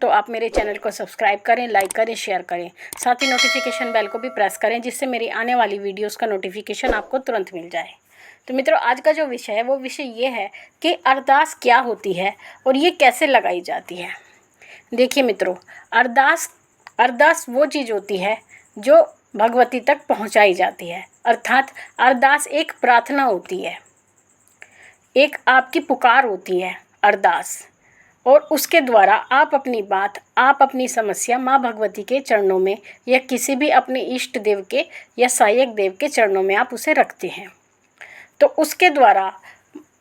तो आप मेरे चैनल को सब्सक्राइब करें, लाइक करें, शेयर करें। साथ ही नोटिफिकेशन बेल को भी प्रेस करें जिससे मेरी आने वाली वीडियोस का नोटिफिकेशन आपको तुरंत मिल जाए। तो मित्रों, आज का जो विषय है वो विषय ये है कि अरदास क्या होती है और ये कैसे लगाई जाती है। देखिए मित्रों, अरदास वो चीज़ होती है जो भगवती तक पहुंचाई जाती है। अर्थात अरदास एक प्रार्थना होती है, एक आपकी पुकार होती है अरदास, और उसके द्वारा आप अपनी बात, आप अपनी समस्या माँ भगवती के चरणों में या किसी भी अपने इष्ट देव के या सहायक देव के चरणों में आप उसे रखते हैं। तो उसके द्वारा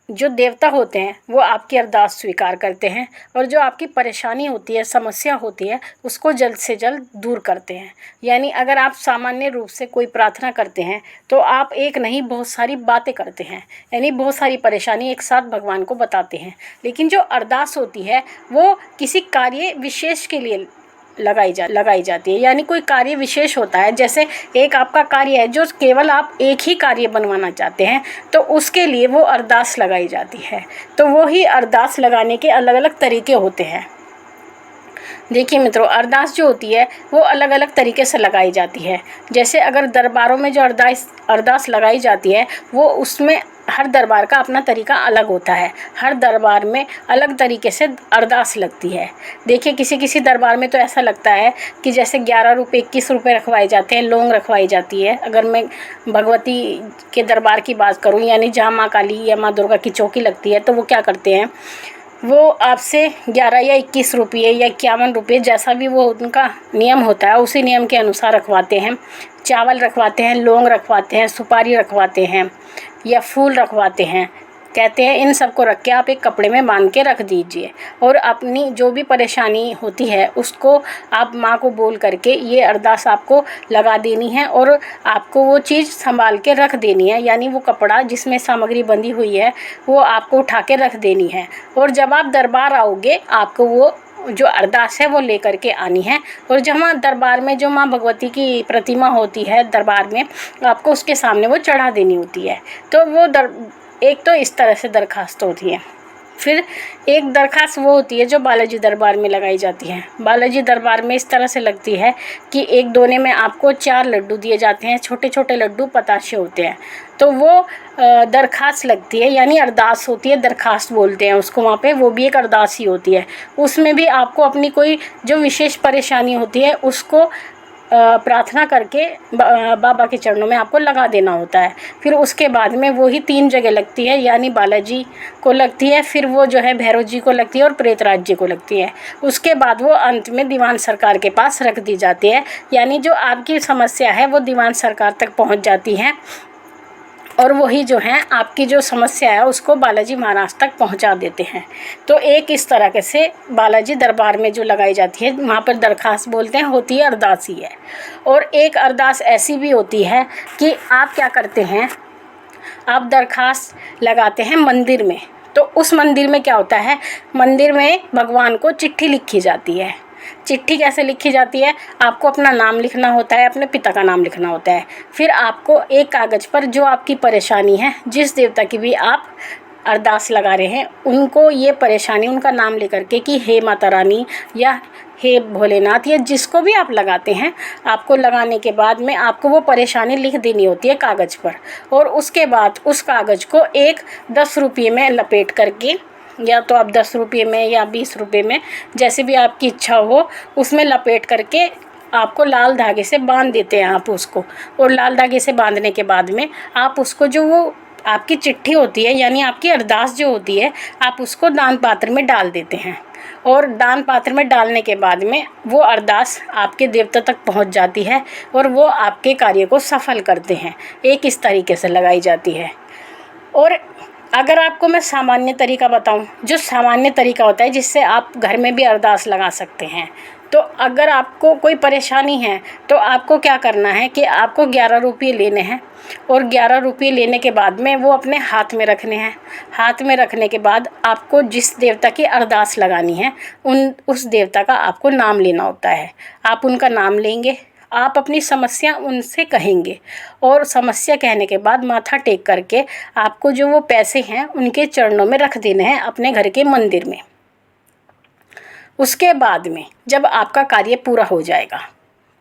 जो देवता होते हैं वो आपकी अरदास स्वीकार करते हैं और जो आपकी परेशानी होती है, समस्या होती है, उसको जल्द से जल्द दूर करते हैं। यानी अगर आप सामान्य रूप से कोई प्रार्थना करते हैं तो आप एक नहीं बहुत सारी बातें करते हैं, यानी बहुत सारी परेशानी एक साथ भगवान को बताते हैं। लेकिन जो अरदास होती है वो किसी कार्य विशेष के लिए लगाई जाती है। यानी कोई कार्य विशेष होता है, जैसे एक आपका कार्य है जो केवल आप एक ही कार्य बनवाना चाहते हैं तो उसके लिए वो अरदास लगाई जाती है। तो वो ही अरदास लगाने के अलग अलग तरीके होते हैं। देखिए मित्रों, अरदास जो होती है वो अलग अलग तरीके से लगाई जाती है। जैसे अगर दरबारों में जो अरदास लगाई जाती है वो उसमें हर दरबार का अपना तरीका अलग होता है। हर दरबार में अलग तरीके से अरदास लगती है। देखिए किसी किसी दरबार में तो ऐसा लगता है कि जैसे 11 रुपये 21 रुपये रखवाए जाते हैं, लौंग रखवाई जाती है। अगर मैं भगवती के दरबार की बात करूं, यानी जहाँ माँ काली या माँ दुर्गा की चौकी लगती है, तो वो क्या करते हैं, वो आपसे 11 या 21 रुपये या 51 रुपये, जैसा भी वो उनका नियम होता है उसी नियम के अनुसार रखवाते हैं। चावल रखवाते हैं, लौंग रखवाते हैं, सुपारी रखवाते हैं या फूल रखवाते हैं। कहते हैं इन सबको रख के आप एक कपड़े में बांध के रख दीजिए और अपनी जो भी परेशानी होती है उसको आप माँ को बोल करके ये अरदास आपको लगा देनी है और आपको वो चीज़ संभाल के रख देनी है। यानी वो कपड़ा जिसमें सामग्री बंधी हुई है वो आपको उठा के रख देनी है और जब आप दरबार आओगे आपको वो जो अरदास है वो लेकर के आनी है। और जहाँ दरबार में जो माँ भगवती की प्रतिमा होती है दरबार में, आपको उसके सामने वो चढ़ा देनी होती है। तो वो एक तो इस तरह से दरखास्त होती है। फिर एक दरखास्त वो होती है जो बालाजी दरबार में लगाई जाती है। बालाजी दरबार में इस तरह से लगती है कि एक दोने में आपको 4 लड्डू दिए जाते हैं, छोटे छोटे लड्डू पताशे होते हैं। तो वो दरखास्त लगती है, यानी अरदास होती है, दरखास्त बोलते हैं उसको वहाँ पे। वो भी एक अरदास ही होती है। उसमें भी आपको अपनी कोई जो विशेष परेशानी होती है उसको प्रार्थना करके बाबा के चरणों में आपको लगा देना होता है। फिर उसके बाद में वो ही 3 जगह लगती है, यानी बालाजी को लगती है, फिर वो जो है भैरव जी को लगती है और प्रेतराज जी को लगती है। उसके बाद वो अंत में दीवान सरकार के पास रख दी जाती है। यानी जो आपकी समस्या है वो दीवान सरकार तक पहुंच जाती है और वही जो है आपकी जो समस्या है उसको बालाजी महाराज तक पहुंचा देते हैं। तो एक इस तरह से बालाजी दरबार में जो लगाई जाती है, वहाँ पर दरखास्त बोलते हैं, होती है अरदास ही है। और एक अरदास ऐसी भी होती है कि आप क्या करते हैं, आप दरखास्त लगाते हैं मंदिर में। तो उस मंदिर में क्या होता है, मंदिर में भगवान को चिट्ठी लिखी जाती है। चिट्ठी कैसे लिखी जाती है, आपको अपना नाम लिखना होता है, अपने पिता का नाम लिखना होता है। फिर आपको एक कागज़ पर जो आपकी परेशानी है, जिस देवता की भी आप अरदास लगा रहे हैं, उनको ये परेशानी, उनका नाम लेकर के कि हे माता रानी या हे भोलेनाथ या जिसको भी आप लगाते हैं, आपको लगाने के बाद में आपको वो परेशानी लिख देनी होती है कागज़ पर। और उसके बाद उस कागज़ को एक 10 रुपये में लपेट करके, या तो आप 10 रुपये में या 20 रुपये में, जैसे भी आपकी इच्छा हो, उसमें लपेट करके आपको लाल धागे से बांध देते हैं आप उसको। और लाल धागे से बांधने के बाद में आप उसको, जो वो आपकी चिट्ठी होती है यानी आपकी अरदास जो होती है, आप उसको दान पात्र में डाल देते हैं। और दान पात्र में डालने के बाद में वो अरदास आपके देवता तक पहुंच जाती है और वो आपके कार्य को सफल करते हैं। एक इस तरीके से लगाई जाती है। और अगर आपको मैं सामान्य तरीका बताऊं, जो सामान्य तरीका होता है जिससे आप घर में भी अरदास लगा सकते हैं, तो अगर आपको कोई परेशानी है तो आपको क्या करना है कि आपको 11 रुपये लेने हैं और 11 रुपये लेने के बाद में वो अपने हाथ में रखने हैं। हाथ में रखने के बाद आपको जिस देवता की अरदास लगानी है उस देवता का आपको नाम लेना होता है। आप उनका नाम लेंगे, आप अपनी समस्या उनसे कहेंगे और समस्या कहने के बाद माथा टेक करके आपको जो वो पैसे हैं उनके चरणों में रख देने हैं अपने घर के मंदिर में। उसके बाद में जब आपका कार्य पूरा हो जाएगा,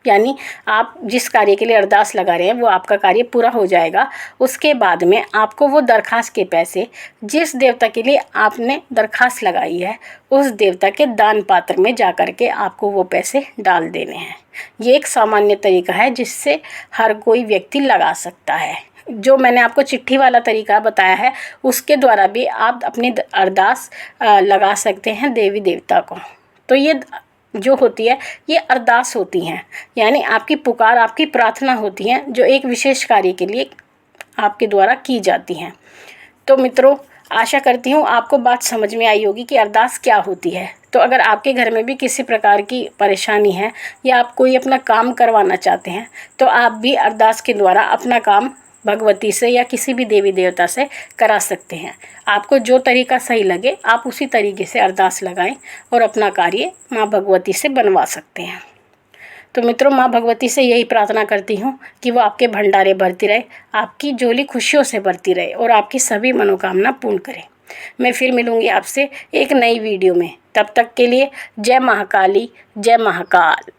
यानी आप जिस कार्य के लिए अरदास लगा रहे हैं वो आपका कार्य पूरा हो जाएगा, उसके बाद में आपको वो दरख्वास्त के पैसे जिस देवता के लिए आपने दरख्वास्त लगाई है उस देवता के दान पात्र में जा कर के आपको वो पैसे डाल देने हैं। ये एक सामान्य तरीका है जिससे हर कोई व्यक्ति लगा सकता है। जो मैंने आपको चिट्ठी वाला तरीका बताया है उसके द्वारा भी आप अपनी अरदास लगा सकते हैं देवी देवता को। तो ये जो होती है ये अरदास होती हैं, यानी आपकी पुकार, आपकी प्रार्थना होती हैं जो एक विशेष कार्य के लिए आपके द्वारा की जाती हैं। तो मित्रों, आशा करती हूँ आपको बात समझ में आई होगी कि अरदास क्या होती है। तो अगर आपके घर में भी किसी प्रकार की परेशानी है या आप कोई अपना काम करवाना चाहते हैं तो आप भी अरदास के द्वारा अपना काम भगवती से या किसी भी देवी देवता से करा सकते हैं। आपको जो तरीका सही लगे आप उसी तरीके से अरदास लगाएं और अपना कार्य माँ भगवती से बनवा सकते हैं। तो मित्रों, माँ भगवती से यही प्रार्थना करती हूँ कि वो आपके भंडारे भरती रहे, आपकी झोली खुशियों से भरती रहे और आपकी सभी मनोकामना पूर्ण करे। मैं फिर मिलूँगी आपसे एक नई वीडियो में। तब तक के लिए जय महाकाली, जय महाकाल।